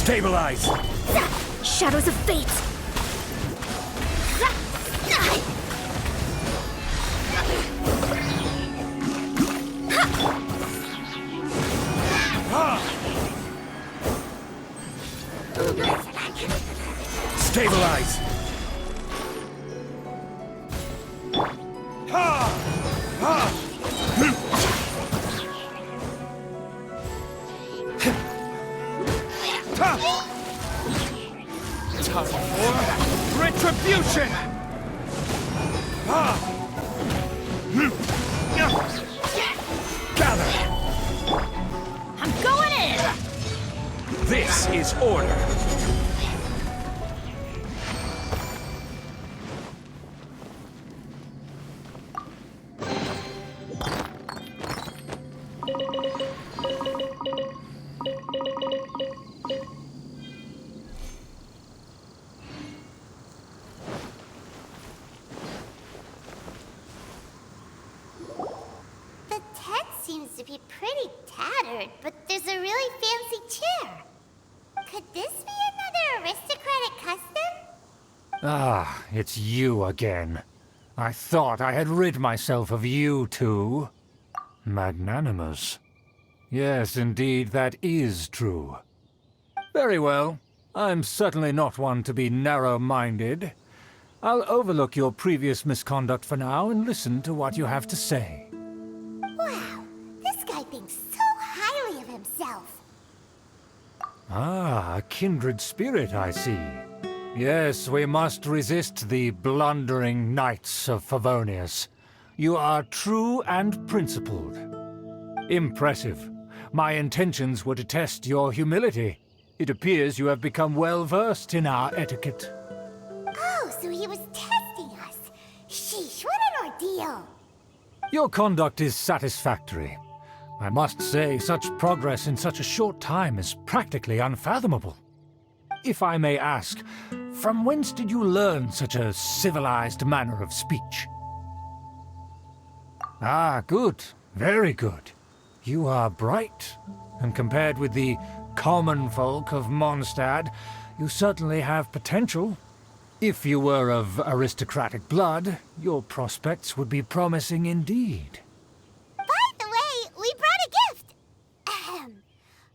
Stabilize! Shadows of fate! Stabilize! Time for retribution! Gather! I'm going in! This is order! The tent seems to be pretty tattered, but there's a really fancy chair. Could this be another aristocratic custom? Ah, it's you again. I thought I had rid myself of you two. Magnanimous. Yes, indeed, that is true. Very well. I'm certainly not one to be narrow-minded. I'll overlook your previous misconduct for now and listen to what you have to say. Wow, this guy thinks so highly of himself. Ah, a kindred spirit, I see. Yes, we must resist the blundering knights of Favonius. You are true and principled. Impressive. My intentions were to test your humility. It appears you have become well-versed in our etiquette. Oh, so he was testing us. Sheesh, what an ordeal. Your conduct is satisfactory. I must say, such progress in such a short time is practically unfathomable. If I may ask, from whence did you learn such a civilized manner of speech? Ah, good. Very good. You are bright, and compared with the common folk of Mondstadt, you certainly have potential. If you were of aristocratic blood, your prospects would be promising indeed. By the way, we brought a gift.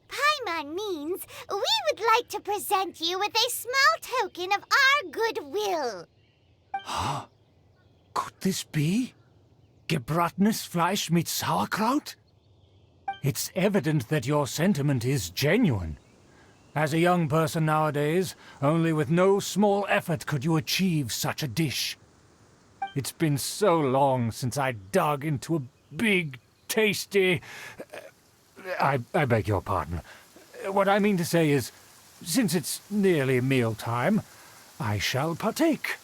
Paimon means we would like to present you with a small token of our goodwill. Huh? Could this be? Gebratenes Fleisch mit Sauerkraut? It's evident that your sentiment is genuine. As a young person nowadays, only with no small effort could you achieve such a dish. It's been so long since I dug into a big, tasty... I beg your pardon. What I mean to say is, since it's nearly mealtime, I shall partake.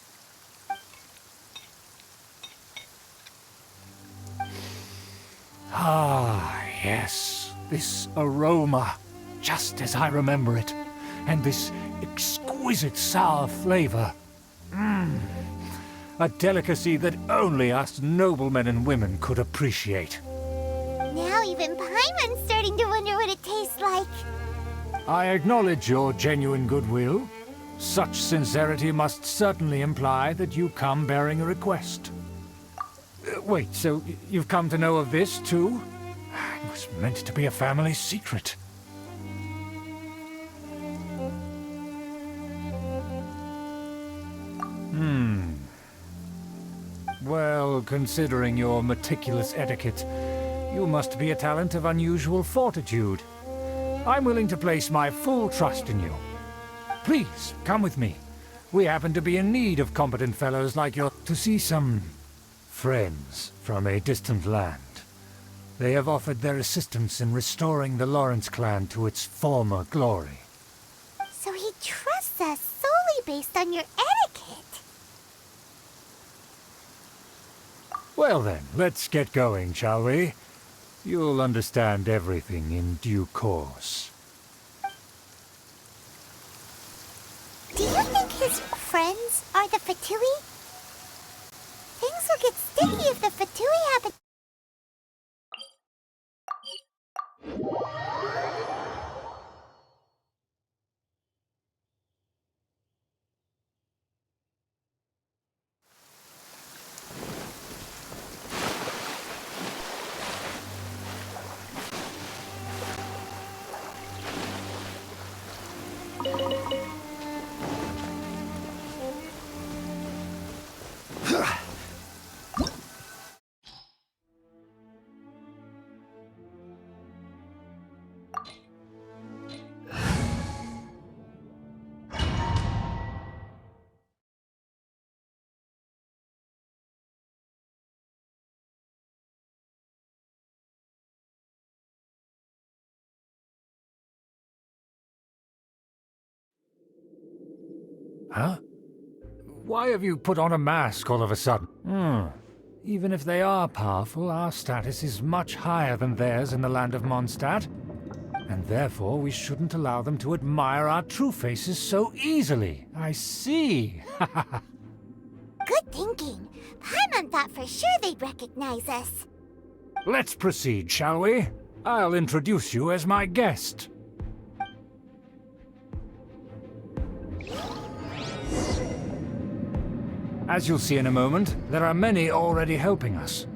Ah, yes, this aroma, just as I remember it, and this exquisite sour flavor. A delicacy that only us noblemen and women could appreciate. Now even Paimon's starting to wonder what it tastes like. I acknowledge your genuine goodwill. Such sincerity must certainly imply that you come bearing a request. Wait, so you've come to know of this, too? It was meant to be a family secret. Well, considering your meticulous etiquette, you must be a talent of unusual fortitude. I'm willing to place my full trust in you. Please, come with me. We happen to be in need of competent fellows like you to see some friends from a distant land. They have offered their assistance in restoring the Lawrence clan to its former glory. So he trusts us solely based on your etiquette. Well then, let's get going, shall we? You'll understand everything in due course. Do you think his friends are the Fatui? Things will get sticky if the Fatui happen. Huh? Why have you put on a mask all of a sudden? Even if they are powerful, our status is much higher than theirs in the land of Mondstadt. And therefore we shouldn't allow them to admire our true faces so easily. I see. Good thinking. Paimon thought for sure they'd recognize us. Let's proceed, shall we? I'll introduce you as my guest. As you'll see in a moment, there are many already helping us.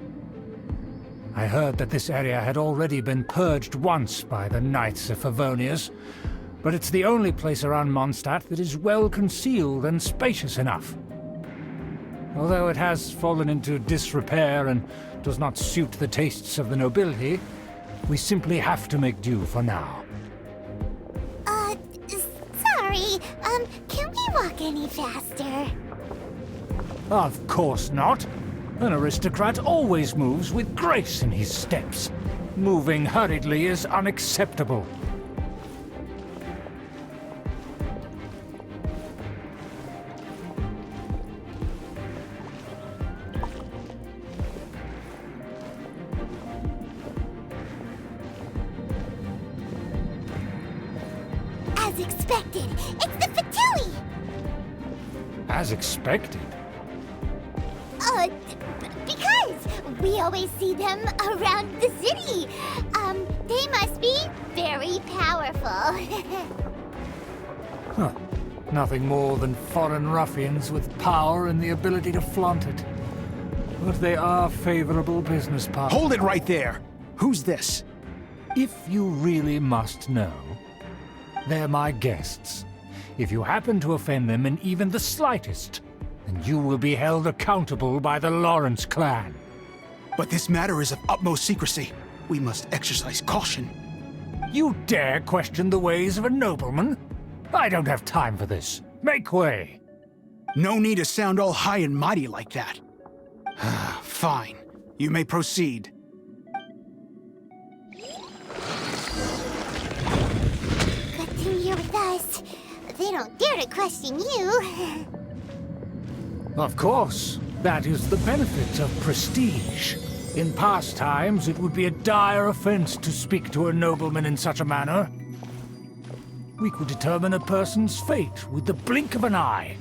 I heard that this area had already been purged once by the Knights of Favonius, but it's the only place around Mondstadt that is well concealed and spacious enough. Although it has fallen into disrepair and does not suit the tastes of the nobility, we simply have to make do for now. Sorry, can we walk any faster? Of course not. An aristocrat always moves with grace in his steps. Moving hurriedly is unacceptable. As expected, it's the Fatui! As expected. Because we always see them around the city. They must be very powerful. Huh. Nothing more than foreign ruffians with power and the ability to flaunt it. But they are favorable business partners. Hold it right there! Who's this? If you really must know, they're my guests. If you happen to offend them in even the slightest, then you will be held accountable by the Lawrence clan. But this matter is of utmost secrecy. We must exercise caution. You dare question the ways of a nobleman? I don't have time for this. Make way. No need to sound all high and mighty like that. Fine. You may proceed. Good thing you're with us. They don't dare to question you. Of course. That is the benefit of prestige. In past times, it would be a dire offense to speak to a nobleman in such a manner. We could determine a person's fate with the blink of an eye.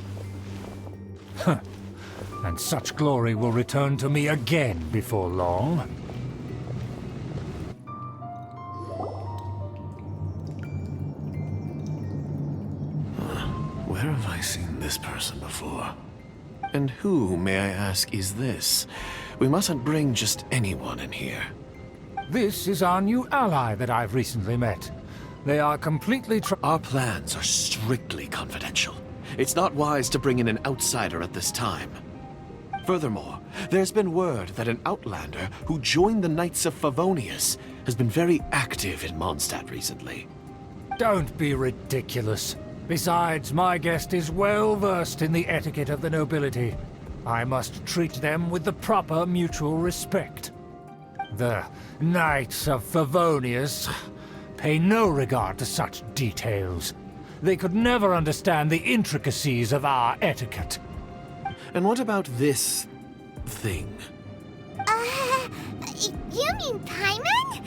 Huh. And such glory will return to me again before long. Where have I seen this person before? And who, may I ask, is this? We mustn't bring just anyone in here. This is our new ally that I've recently met. They are completely Our plans are strictly confidential. It's not wise to bring in an outsider at this time. Furthermore, there's been word that an outlander who joined the Knights of Favonius has been very active in Mondstadt recently. Don't be ridiculous. Besides, my guest is well versed in the etiquette of the nobility. I must treat them with the proper mutual respect. The Knights of Favonius pay no regard to such details. They could never understand the intricacies of our etiquette. And what about this thing? You mean Paimon?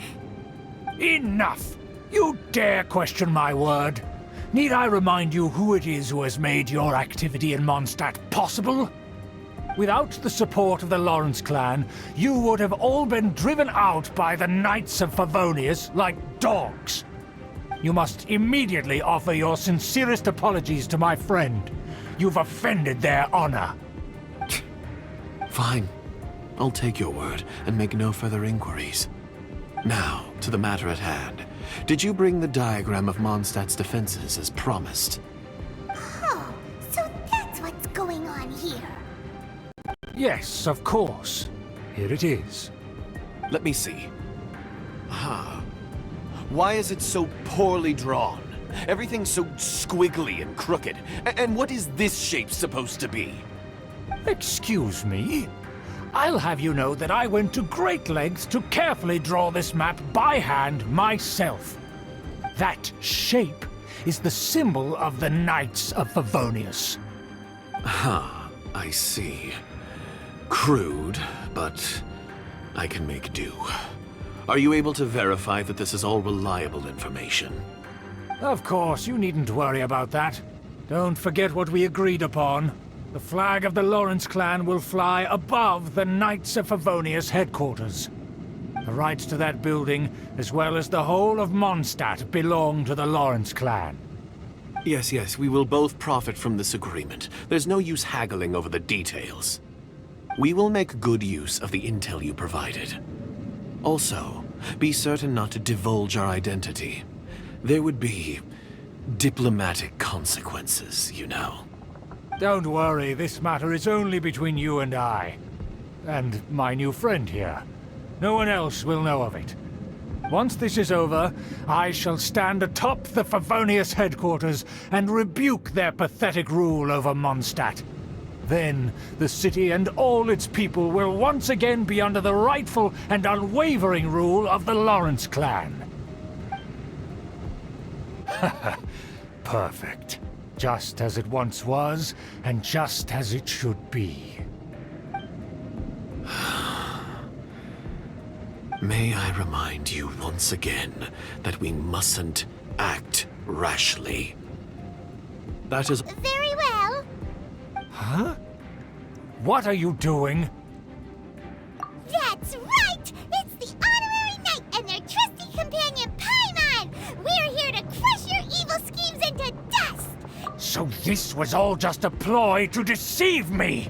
Enough! You dare question my word? Need I remind you who it is who has made your activity in Mondstadt possible? Without the support of the Lawrence clan, you would have all been driven out by the Knights of Favonius like dogs. You must immediately offer your sincerest apologies to my friend. You've offended their honor. Fine. I'll take your word and make no further inquiries. Now, to the matter at hand. Did you bring the diagram of Mondstadt's defenses as promised? Oh, so that's what's going on here. Yes, of course. Here it is. Let me see. Aha. Why is it so poorly drawn? Everything's so squiggly and crooked. And what is this shape supposed to be? Excuse me? I'll have you know that I went to great lengths to carefully draw this map by hand myself. That shape is the symbol of the Knights of Favonius. I see. Crude, but I can make do. Are you able to verify that this is all reliable information? Of course, you needn't worry about that. Don't forget what we agreed upon. The flag of the Lawrence clan will fly above the Knights of Favonius headquarters. The rights to that building, as well as the whole of Mondstadt, belong to the Lawrence clan. Yes, we will both profit from this agreement. There's no use haggling over the details. We will make good use of the intel you provided. Also, be certain not to divulge our identity. There would be diplomatic consequences, you know. Don't worry, this matter is only between you and I. And my new friend here. No one else will know of it. Once this is over, I shall stand atop the Favonius headquarters and rebuke their pathetic rule over Mondstadt. Then, the city and all its people will once again be under the rightful and unwavering rule of the Lawrence clan. Perfect. Just as it once was, and just as it should be. May I remind you once again that we mustn't act rashly. That is... Very well. Huh? What are you doing? That's right! It's the Honorary Knight and their trusty companion, Paimon! We're here to crush your evil schemes into dust! So this was all just a ploy to deceive me!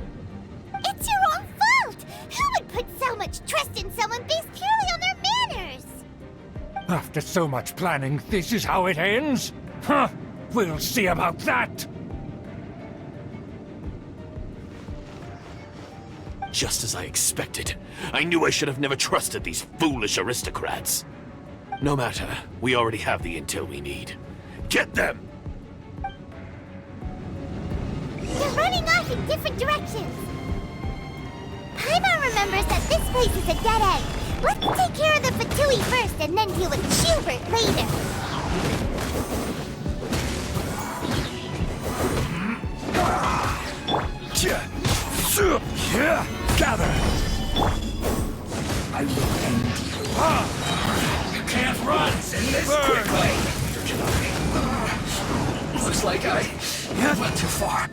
It's your own fault! Who would put so much trust in someone based purely on their manners? After so much planning, this is how it ends? Huh! We'll see about that! Just as I expected. I knew I should have never trusted these foolish aristocrats. No matter, we already have the intel we need. Get them! They're running off in different directions. Paimon remembers that this place is a dead end. Let's take care of the Fatui first and then deal with Schubert later. Gather! I will end you. You can't run this quickly! Looks like I went too far.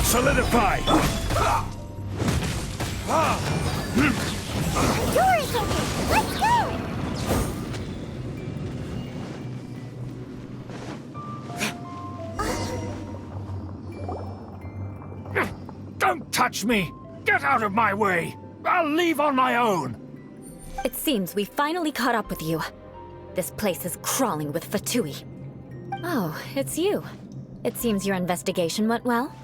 Solidify! The door is open! Let's go! Don't touch me! Get out of my way! I'll leave on my own! It seems we finally caught up with you. This place is crawling with Fatui. Oh, it's you. It seems your investigation went well.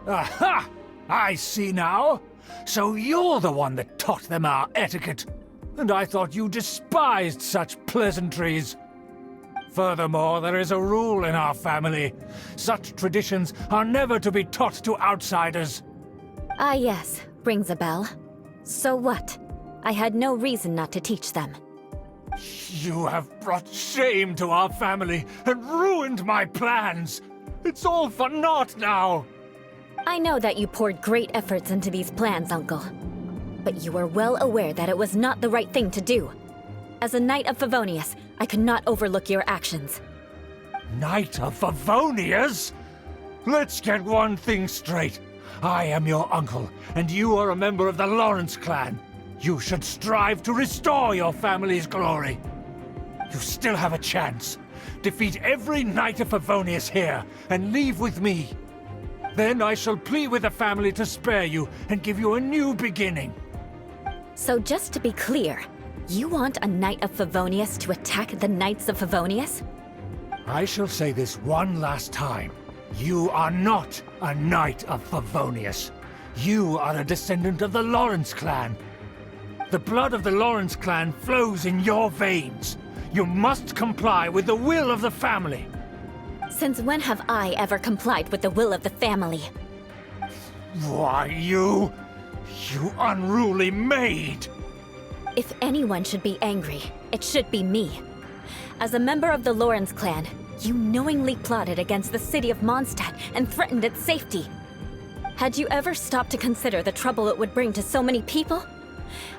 Aha! I see now. So you're the one that taught them our etiquette. And I thought you despised such pleasantries. Furthermore, there is a rule in our family. Such traditions are never to be taught to outsiders. Ah yes, rings a bell. So what? I had no reason not to teach them. You have brought shame to our family and ruined my plans. It's all for naught now. I know that you poured great efforts into these plans, Uncle. But you were well aware that it was not the right thing to do. As a Knight of Favonius, I could not overlook your actions. Knight of Favonius? Let's get one thing straight. I am your uncle, and you are a member of the Lawrence clan. You should strive to restore your family's glory. You still have a chance. Defeat every Knight of Favonius here, and leave with me. Then I shall plead with the family to spare you and give you a new beginning. So just to be clear, you want a Knight of Favonius to attack the Knights of Favonius? I shall say this one last time. You are not a Knight of Favonius. You are a descendant of the Lawrence clan. The blood of the Lawrence clan flows in your veins. You must comply with the will of the family. Since when have I ever complied with the will of the family? Why, you unruly maid! If anyone should be angry, it should be me. As a member of the Lawrence clan, you knowingly plotted against the city of Mondstadt and threatened its safety. Had you ever stopped to consider the trouble it would bring to so many people?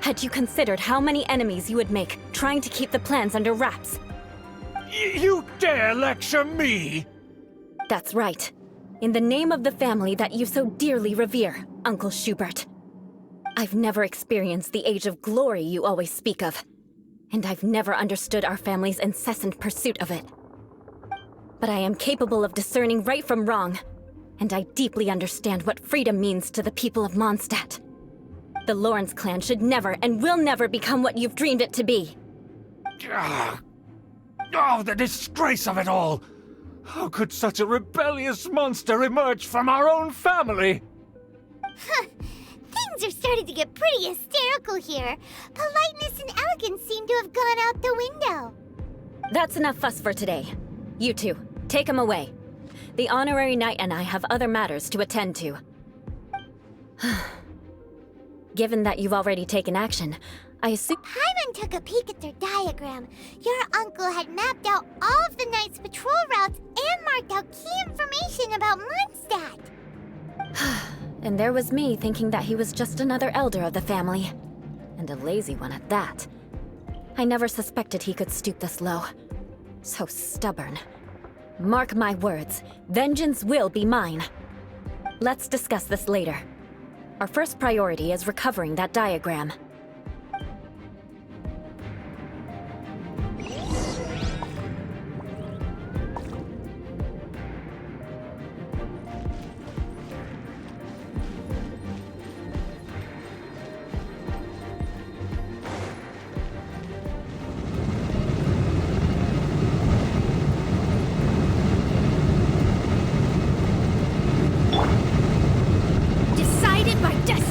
Had you considered how many enemies you would make trying to keep the plans under wraps? You dare lecture me? That's right. In the name of the family that you so dearly revere, Uncle Schubert. I've never experienced the age of glory you always speak of, and I've never understood our family's incessant pursuit of it. But I am capable of discerning right from wrong, and I deeply understand what freedom means to the people of Mondstadt. The Lawrence clan should never and will never become what you've dreamed it to be. Oh, the disgrace of it all! How could such a rebellious monster emerge from our own family? Things are starting to get pretty hysterical here. Politeness and elegance seem to have gone out the window. That's enough fuss for today. You two, take him away. The honorary knight and I have other matters to attend to. Given that you've already taken action, I assume— Paimon took a peek at their diagram. Your uncle had mapped out all of the Knight's patrol routes and marked out key information about Mondstadt. And there was me thinking that he was just another elder of the family. And a lazy one at that. I never suspected he could stoop this low. So stubborn. Mark my words, vengeance will be mine. Let's discuss this later. Our first priority is recovering that diagram. Decided by destiny.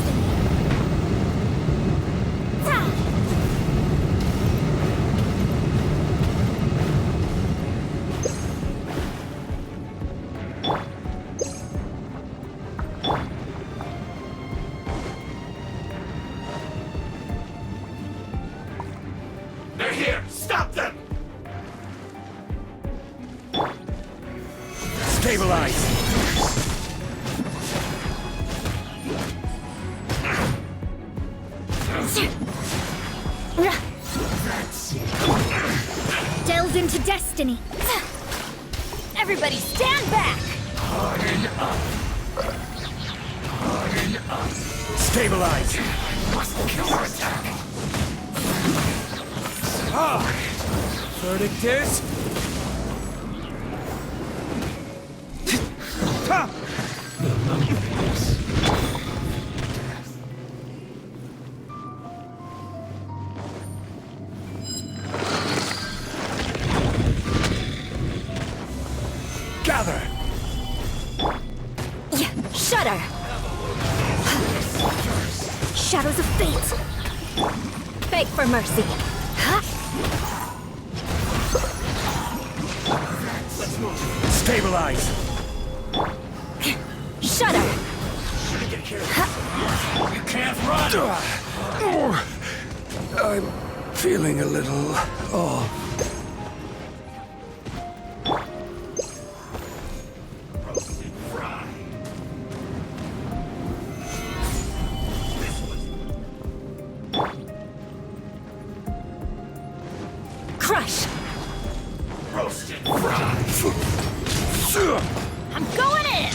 They're here! Stop them! Stabilize! Delve into destiny. Everybody stand back! Harden up! Harden up! Stabilize! Must counterattack! Verdict is... Gather! Yeah, shudder! Shadows of fate. Beg for mercy. Stabilize! Shudder! You can't run! I'm feeling a little off. Roasted fry. Crush! Roasted fry. I'm going in!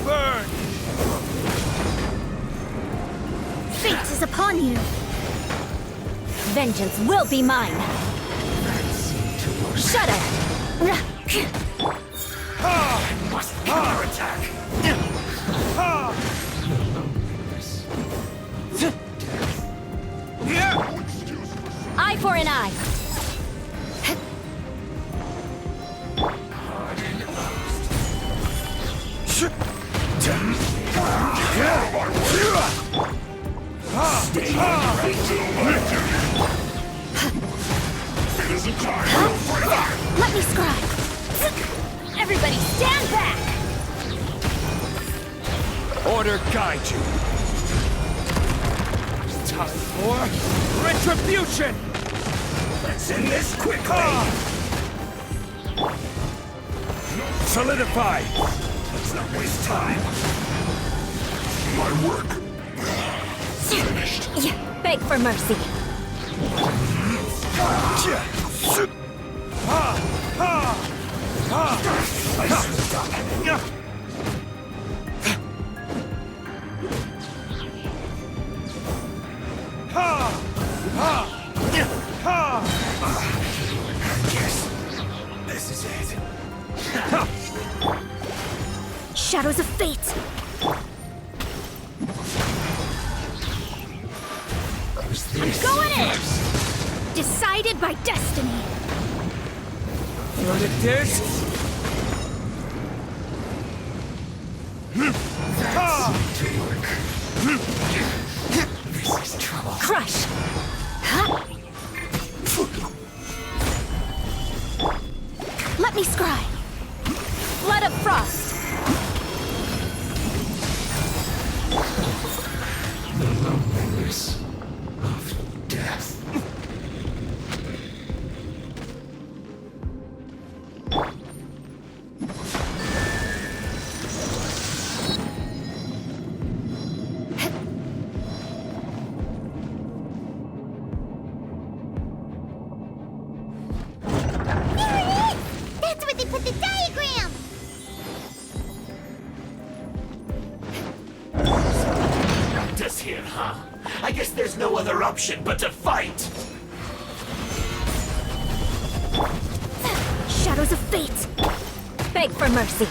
Burn! Fate is upon you. Vengeance will be mine! Shudder! Must counterattack! Eye for an eye! Stay right till it isn't time for that. Let me scribe. Everybody stand back! Order guide you. Time for retribution. Let's end this quickly. Solidify. Let's not waste time. My work finished. Yeah, beg for mercy. This is it. Shadows of fate! Going in! Decided by destiny! What it is? This is trouble. Crush! Huh? Let me scry! Flood of frost! The loneliness of death. There it is! That's where they put the diagram! Us here, huh? I guess there's no other option but to fight. Shadows of fate! Beg for mercy.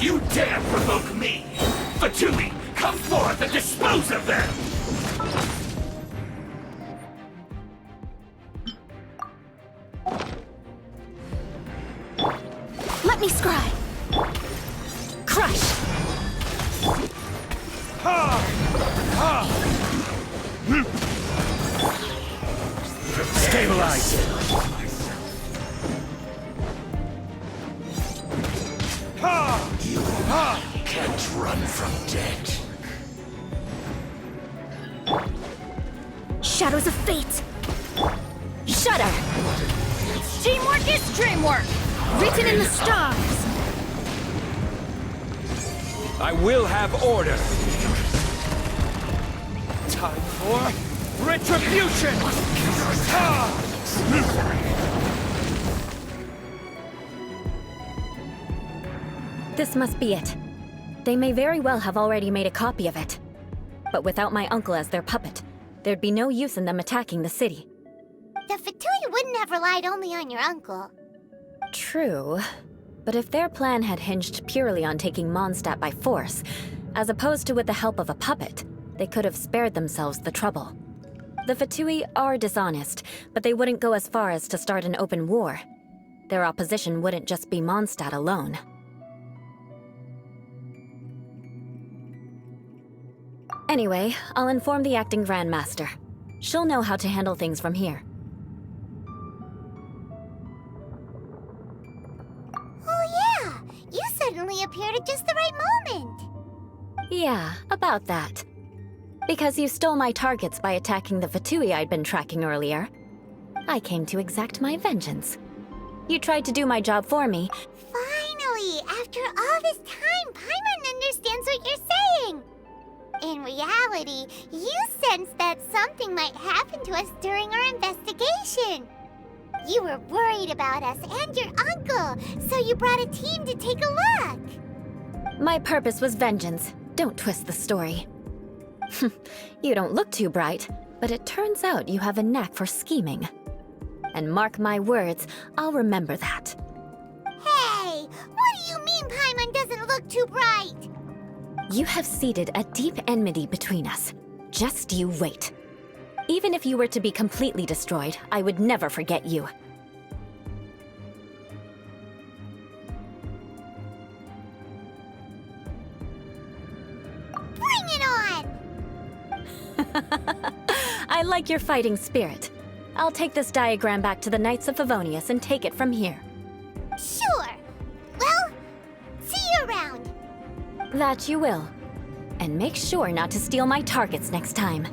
You dare provoke me! Fatui, come forth and dispose of them! Let me scry! Crush! Stabilize! You can't run from death. Shadows of fate! Shudder! Teamwork is dreamwork! Written in the stars! I will have order. Time for retribution! This must be it. They may very well have already made a copy of it. But without my uncle as their puppet, there'd be no use in them attacking the city. The Fatui wouldn't have relied only on your uncle. True. But if their plan had hinged purely on taking Mondstadt by force, as opposed to with the help of a puppet, they could have spared themselves the trouble. The Fatui are dishonest, but they wouldn't go as far as to start an open war. Their opposition wouldn't just be Mondstadt alone. Anyway, I'll inform the acting Grandmaster. She'll know how to handle things from here. Oh yeah! You suddenly appeared at just the right moment! Yeah, about that. Because you stole my targets by attacking the Fatui I'd been tracking earlier. I came to exact my vengeance. You tried to do my job for me. Finally! After all this time, Paimon understands what you're saying! In reality, you sensed that something might happen to us during our investigation. You were worried about us and your uncle, so you brought a team to take a look. My purpose was vengeance. Don't twist the story. You don't look too bright, but it turns out you have a knack for scheming. And mark my words, I'll remember that. Hey, what do you mean Paimon doesn't look too bright? You have seeded a deep enmity between us. Just you wait. Even if you were to be completely destroyed, I would never forget you. I like your fighting spirit. I'll take this diagram back to the Knights of Favonius and take it from here. Sure. Well, see you around. That you will. And make sure not to steal my targets next time.